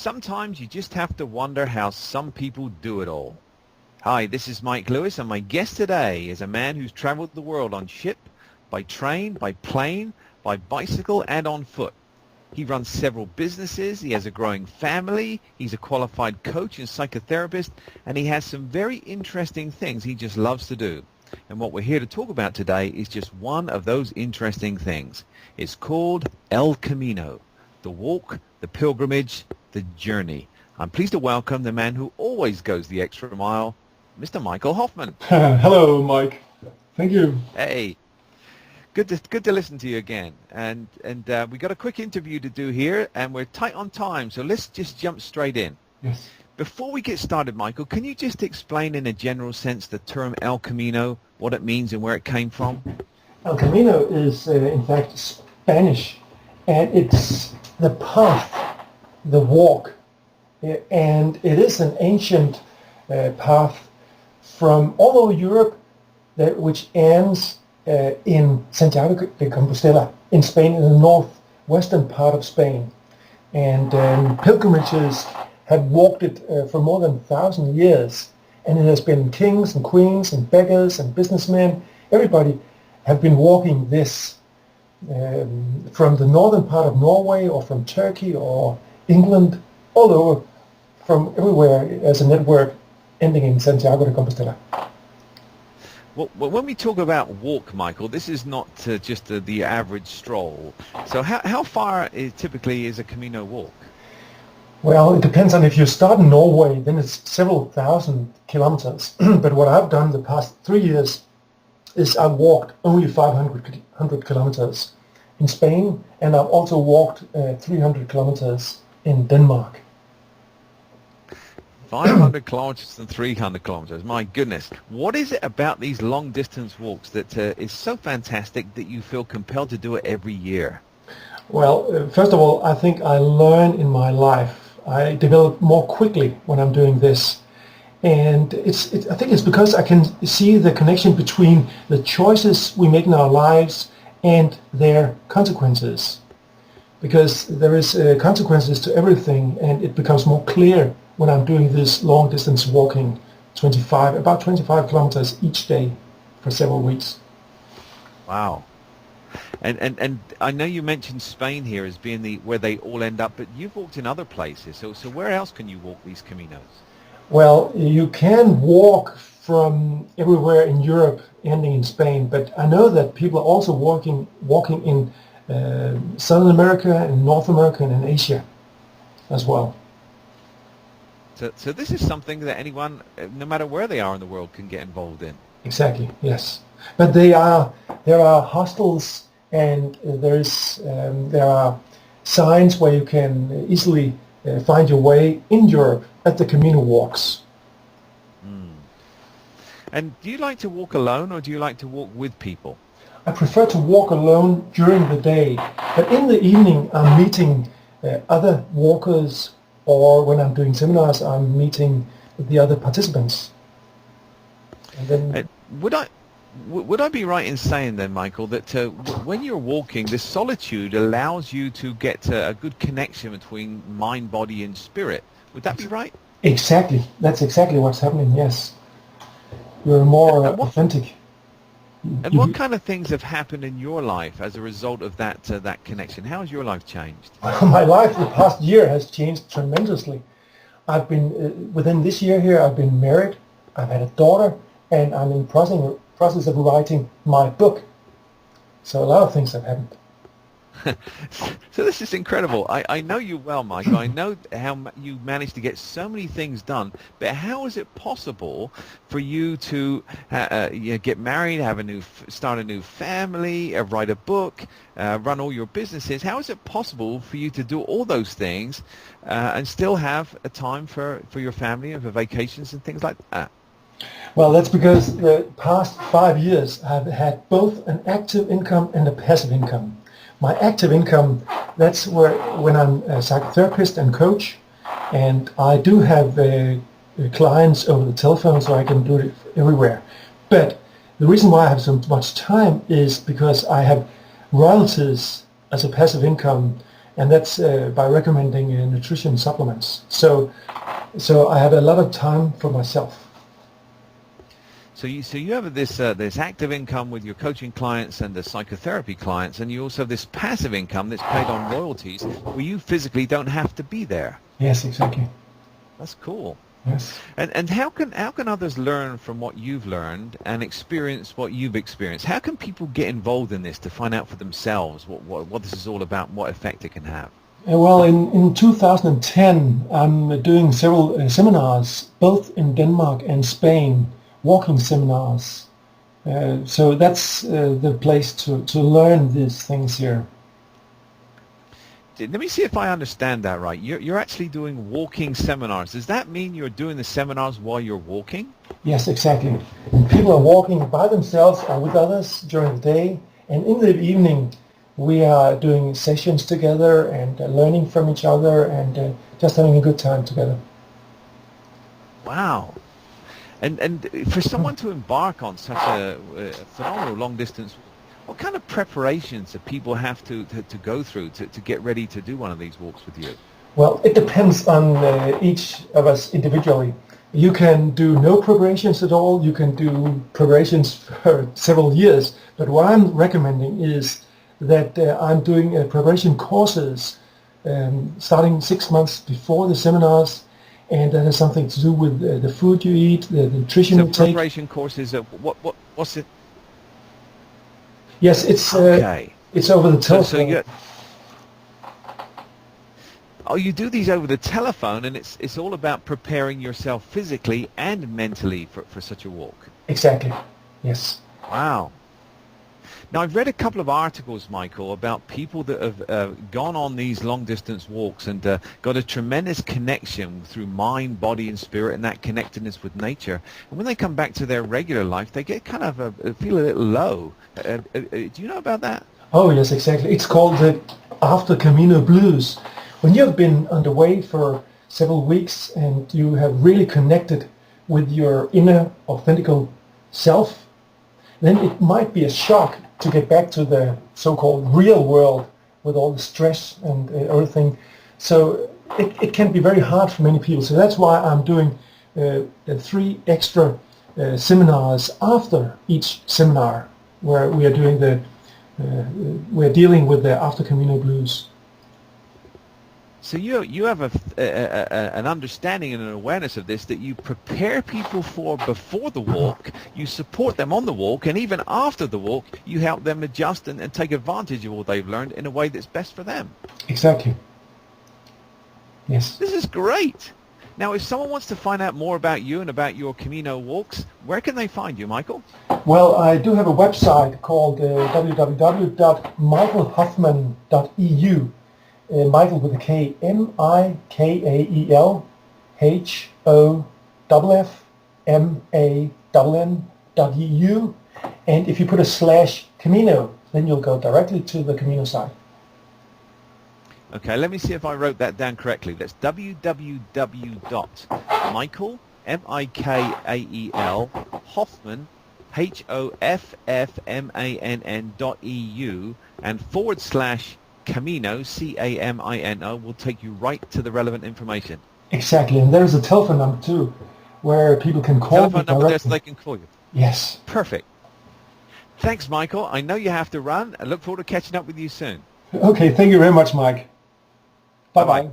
Sometimes you just have to wonder how some people do it all. Hi, this is Mike Lewis, and my guest today is a man who's traveled the world on ship, by train, by plane, by bicycle, and on foot. He runs several businesses, he has a growing family, he's a qualified coach and psychotherapist, and he has some very interesting things he just loves to do. And what we're here to talk about today is just one of those interesting things. It's called El Camino, the walk, the pilgrimage, the journey. I'm pleased to welcome the man who always goes the extra mile, Mr. Michael Hoffman. Hello, Mike. Thank you. Hey, good to listen to you again. And we got a quick interview to do here, and we're tight on time, so let's just jump straight in. Yes. Before we get started, Michael, can you just explain in a general sense the term El Camino, what it means and where it came from? El Camino is, in fact, Spanish, and it's the path, the walk, and it is an ancient path from all over Europe, which ends in Santiago de Compostela in Spain, in the northwestern part of Spain. And pilgrimages have walked it for more than 1,000 years, and it has been kings and queens and beggars and businessmen. Everybody have been walking this from the northern part of Norway or from Turkey or England, all over, from everywhere as a network ending in Santiago de Compostela. Well, when we talk about walk, Michael, this is not just the average stroll. So how far typically is a Camino walk? Well, it depends on if you start in Norway, then it's several thousand kilometers. But what I've done the past 3 years is I've walked only 500 kilometers in Spain, and I've also walked 300 kilometers in Denmark. 500 kilometers and 300 kilometers. My goodness. What is it about these long distance walks that is so fantastic that you feel compelled to do it every year? Well, first of all, I think I learn in my life. I develop more quickly when I'm doing this. And I think it's because I can see the connection between the choices we make in our lives and their consequences. Because there is consequences to everything, and it becomes more clear when I'm doing this long distance walking, about 25 kilometers each day for several weeks. Wow. And I know you mentioned Spain here as being where they all end up, but you've walked in other places. So where else can you walk these Caminos? Well, you can walk from everywhere in Europe ending in Spain, but I know that people are also walking in Southern America, in North America, and in Asia as well. So this is something that anyone, no matter where they are in the world, can get involved in. Exactly, yes. But there are hostels, and there are signs where you can easily find your way in Europe at the Camino walks. Mm. And do you like to walk alone, or do you like to walk with people? I prefer to walk alone during the day, but in the evening I'm meeting other walkers, or when I'm doing seminars I'm meeting the other participants. And then Would I be right in saying then, Michael, that when you're walking, this solitude allows you to get a good connection between mind, body, and spirit? Would that be right? Exactly. That's exactly what's happening, yes. You're more authentic. And what kind of things have happened in your life as a result of that connection? How has your life changed? My life the past year has changed tremendously. I've been, within this year here, I've been married, I've had a daughter, and I'm in process of writing my book. So a lot of things have happened. So this is incredible. I know you well, Michael. I know how you managed to get so many things done, but how is it possible for you to get married, start a new family, write a book, run all your businesses? How is it possible for you to do all those things and still have a time for your family and for vacations and things like that? Well, that's because the past 5 years I've had both an active income and a passive income. My active income, that's when I'm a psychotherapist and coach, and I do have clients over the telephone, so I can do it everywhere. But the reason why I have so much time is because I have royalties as a passive income, and that's by recommending nutrition supplements. So I had a lot of time for myself. So you have this active income with your coaching clients and the psychotherapy clients, and you also have this passive income that's paid on royalties where you physically don't have to be there. Yes, exactly. That's cool. Yes. And how can others learn from what you've learned and experience what you've experienced? How can people get involved in this to find out for themselves what this is all about and what effect it can have? Well, in 2010, I'm doing several seminars, both in Denmark and Spain, walking seminars. So that's the place to learn these things here. Let me see if I understand that right. You're actually doing walking seminars. Does that mean you're doing the seminars while you're walking? Yes, exactly. People are walking by themselves or with others during the day, and in the evening we are doing sessions together and learning from each other and just having a good time together. Wow. And for someone to embark on such a phenomenal long-distance, what kind of preparations do people have to go through to get ready to do one of these walks with you? Well, it depends on each of us individually. You can do no preparations at all. You can do preparations for several years. But what I'm recommending is that I'm doing preparation courses starting 6 months before the seminars, and that has something to do with the food you eat, the nutrition you take. So preparation courses, what's it? Yes, it's okay. It's over the telephone. You do these over the telephone, and it's all about preparing yourself physically and mentally for such a walk. Exactly. Yes. Wow. Now, I've read a couple of articles, Michael, about people that have gone on these long-distance walks and got a tremendous connection through mind, body, and spirit, and that connectedness with nature. And when they come back to their regular life, they get kind of feel a little low. Do you know about that? Oh, yes, exactly. It's called the After Camino Blues. When you have been underway for several weeks and you have really connected with your inner, authentic self, then it might be a shock to get back to the so-called real world with all the stress and everything. So it can be very hard for many people. So that's why I'm doing 3 extra seminars after each seminar, where we are doing we're dealing with the After Camino Blues. So you have an understanding and an awareness of this, that you prepare people for before the walk, you support them on the walk, and even after the walk, you help them adjust and take advantage of what they've learned in a way that's best for them. Exactly. Yes. This is great. Now, if someone wants to find out more about you and about your Camino walks, where can they find you, Michael? Well, I do have a website called www.michaelhoffman.eu. Michael with a K, MIKAELHOFFMANN.eu, and if you put a /Camino, then you'll go directly to the Camino site. Okay, let me see if I wrote that down correctly. That's www.michael, M-I-K-A-E-L, Hoffman, HOFFMANN.eu, and /Camino, C-A-M-I-N-O, will take you right to the relevant information. Exactly, and there's a telephone number too, where people can call telephone number there so they can call you. Yes. Perfect. Thanks, Michael. I know you have to run. I look forward to catching up with you soon. Okay, thank you very much, Mike. Bye-bye.